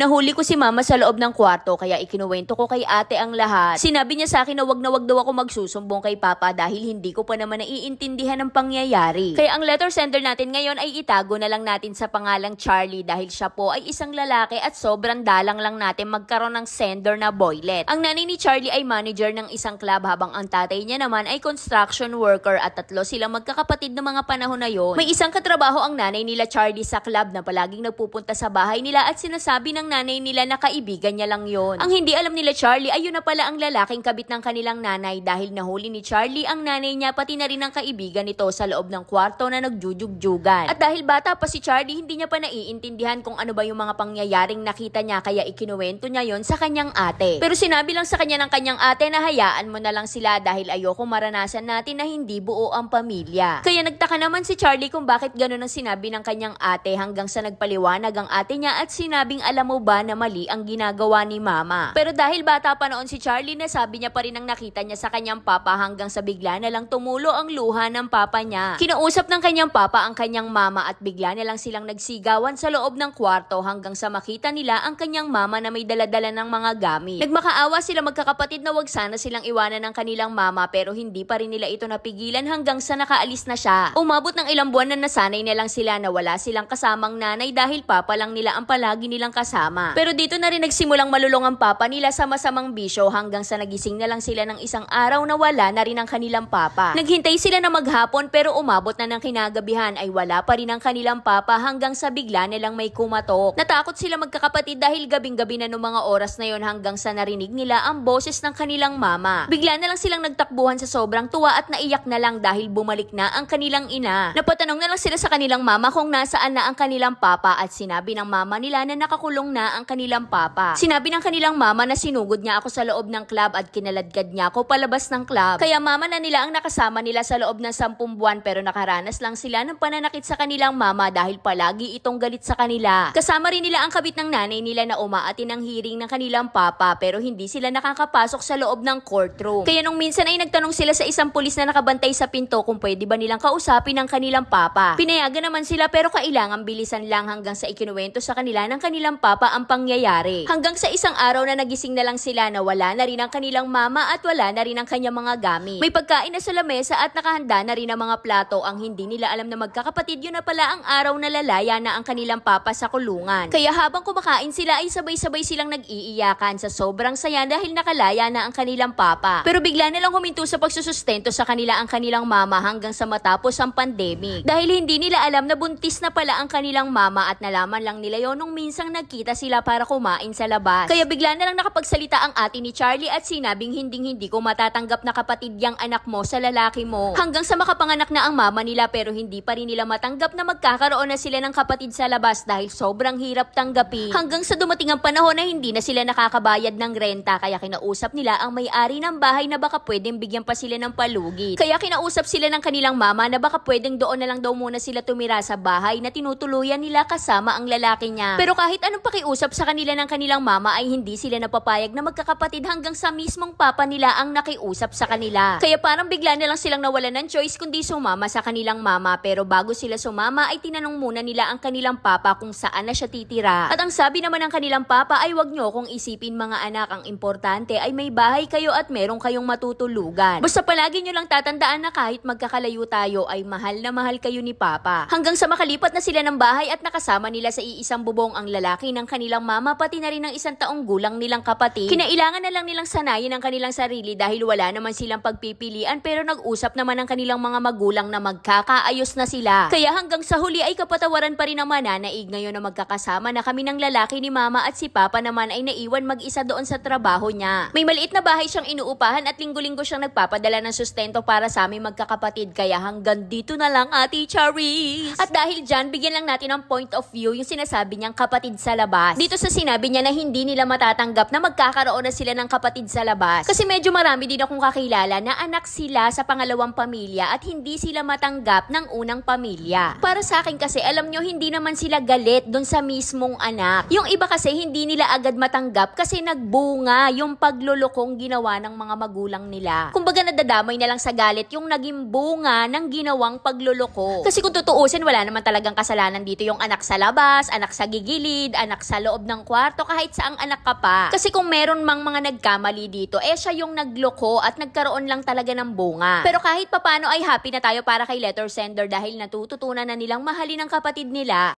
Nahuli ko si mama sa loob ng kwarto kaya ikinuwento ko kay ate ang lahat. Sinabi niya sa akin na wag daw ako magsusumbong kay papa dahil hindi ko pa naman naiintindihan ang pangyayari. Kaya ang letter sender natin ngayon ay itago na lang natin sa pangalang Charlie dahil siya po ay isang lalaki at sobrang dalang lang natin magkaroon ng sender na boylet. Ang nanay ni Charlie ay manager ng isang club habang ang tatay niya naman ay construction worker at tatlo silang magkakapatid na mga panahon na yon. May isang katrabaho ang nanay nila Charlie sa club na palaging nagpupunta sa bahay nila at sinasabi ng nanay nila na kaibigan niya lang yon. Ang hindi alam nila Charlie ay yun na pala ang lalaking kabit ng kanilang nanay dahil nahuli ni Charlie ang nanay niya pati na rin ang kaibigan nito sa loob ng kwarto na nagjujugjugan. At dahil bata pa si Charlie, hindi niya pa naiintindihan kung ano ba yung mga pangyayaring nakita niya kaya ikinuwento niya yon sa kanyang ate. Pero sinabi lang sa kanya ng kanyang ate na hayaan mo na lang sila dahil ayoko maranasan natin na hindi buo ang pamilya. Kaya nagtaka naman si Charlie kung bakit gano'n ang sinabi ng kanyang ate hanggang sa nagpaliwanag ang ate niya at sinabing alam mo ba na mali ang ginagawa ni mama. Pero dahil bata pa noon si Charlie, nasabi niya pa rin ang nakita niya sa kanyang papa hanggang sa bigla na lang tumulo ang luha ng papa niya. Kinausap ng kanyang papa ang kanyang mama at bigla na lang silang nagsigawan sa loob ng kwarto hanggang sa makita nila ang kanyang mama na may daladala ng mga gamit. Nagmakaawa sila magkakapatid na wag sana silang iwanan ng kanilang mama pero hindi pa rin nila ito napigilan hanggang sa nakaalis na siya. Umabot ng ilang buwan na nasanay na lang sila na wala silang kasamang nanay dahil papa lang nila ang palagi nilang kasama. Pero dito na rin nagsimulang malulong ang papa nila sa masamang bisyo hanggang sa nagising na lang sila ng isang araw na wala na rin ang kanilang papa. Naghintay sila na maghapon pero umabot na ng kinagabihan ay wala pa rin ang kanilang papa hanggang sa bigla nilang may kumatok. Natakot sila magkakapatid dahil gabing-gabi na noong mga oras na yon hanggang sa narinig nila ang boses ng kanilang mama. Bigla na lang silang nagtakbuhan sa sobrang tuwa at naiyak na lang dahil bumalik na ang kanilang ina. Napatanong na lang sila sa kanilang mama kung nasaan na ang kanilang papa at sinabi ng mama nila na nakakulong na ang kanilang papa. Sinabi ng kanilang mama na sinugod niya ako sa loob ng club at kinaladkad niya ako palabas ng club. Kaya mama na nila ang nakasama nila sa loob ng 10 buwan pero nakaranas lang sila ng pananakit sa kanilang mama dahil palagi itong galit sa kanila. Kasama rin nila ang kabit ng nanay nila na umaatin ang hearing ng kanilang papa pero hindi sila nakakapasok sa loob ng courtroom. Kaya nung minsan ay nagtanong sila sa isang pulis na nakabantay sa pinto kung pwede ba nilang kausapin ang kanilang papa. Pinayagan naman sila pero kailangan bilisan lang hanggang sa ikinuwento sa kanila ng kanilang papa ang pangyayari. Hanggang sa isang araw na nagising na lang sila na wala na rin ang kanilang mama at wala na rin ang kanyang mga gamit. May pagkain na sa lamesa at nakahanda na rin ang mga plato. Ang hindi nila alam na magkakapatid yun na pala ang araw na lalaya na ang kanilang papa sa kulungan. Kaya habang kumakain sila ay sabay-sabay silang nag-iiyakan sa sobrang saya dahil nakalaya na ang kanilang papa. Pero bigla na lang huminto sa pagsusustento sa kanila ang kanilang mama hanggang sa matapos ang pandemic. Dahil hindi nila alam na buntis na pala ang kanilang mama at nalaman lang nila yon nung minsang nagkita sila para kumain sa labas. Kaya bigla na lang nakapagsalita ang ate ni Charlie at sinabing hindi ko matatanggap na kapatid yang anak mo sa lalaki mo. Hanggang sa makapanganak na ang mama nila pero hindi pa rin nila matanggap na magkakaroon na sila ng kapatid sa labas dahil sobrang hirap tanggapin. Hanggang sa dumating ang panahon na hindi na sila nakakabayad ng renta kaya kinausap nila ang may-ari ng bahay na baka pwedeng bigyan pa sila ng palugit. Kaya kinausap sila ng kanilang mama na baka pwedeng doon na lang daw muna sila tumira sa bahay na tinutuluyan nila kasama ang lalaki niya. Pero kahit anong pakiusap sa kanila ng kanilang mama ay hindi sila napapayag na magkakapatid hanggang sa mismong papa nila ang nakiusap sa kanila. Kaya parang bigla na lang silang nawalan ng choice kundi sumama sa kanilang mama pero bago sila sumama ay tinanong muna nila ang kanilang papa kung saan na siya titira. At ang sabi naman ng kanilang papa ay wag nyo kung isipin mga anak, ang importante ay may bahay kayo at meron kayong matutulugan. Basta palagi nyo lang tatandaan na kahit magkakalayo tayo ay mahal na mahal kayo ni papa. Hanggang sa makalipat na sila ng bahay at nakasama nila sa iisang bubong ang lalaki ng kanilang mama pati na rin ng 1 taong gulang nilang kapatid. Kinailangan na lang nilang sanayin ang kanilang sarili dahil wala naman silang pagpipilian pero nag-usap naman ang kanilang mga magulang na magkakaayos na sila. Kaya hanggang sa huli ay kapatawaran pa rin ang mananaig ngayon na magkakasama na kami ng lalaki ni mama at si papa naman ay naiwan mag-isa doon sa trabaho niya. May maliit na bahay siyang inuupahan at linggo-linggo siyang nagpapadala ng sustento para sa aming magkakapatid kaya hanggang dito na lang Ate Charis. At dahil dyan, bigyan lang natin ng point of view yung sinasabi niyang kapatid sa labas. Dito sa sinabi niya na hindi nila matatanggap na magkakaroon na sila ng kapatid sa labas. Kasi medyo marami din akong kakilala na anak sila sa pangalawang pamilya at hindi sila matanggap ng unang pamilya. Para sa akin kasi, alam nyo, hindi naman sila galit dun sa mismong anak. Yung iba kasi hindi nila agad matanggap kasi nagbunga yung paglulokong ginawa ng mga magulang nila. Kumbaga nadadamay na lang sa galit yung naging bunga ng ginawang pagluloko. Kasi kung tutuusin, wala naman talagang kasalanan dito yung anak sa labas, anak sa gigilid, anak sa sa loob ng kwarto kahit saang anak ka pa. Kasi kung meron mang mga nagkamali dito, siya yung nagloko at nagkaroon lang talaga ng bunga. Pero kahit papano ay happy na tayo para kay letter sender dahil natututunan na nilang mahalin ang kapatid nila.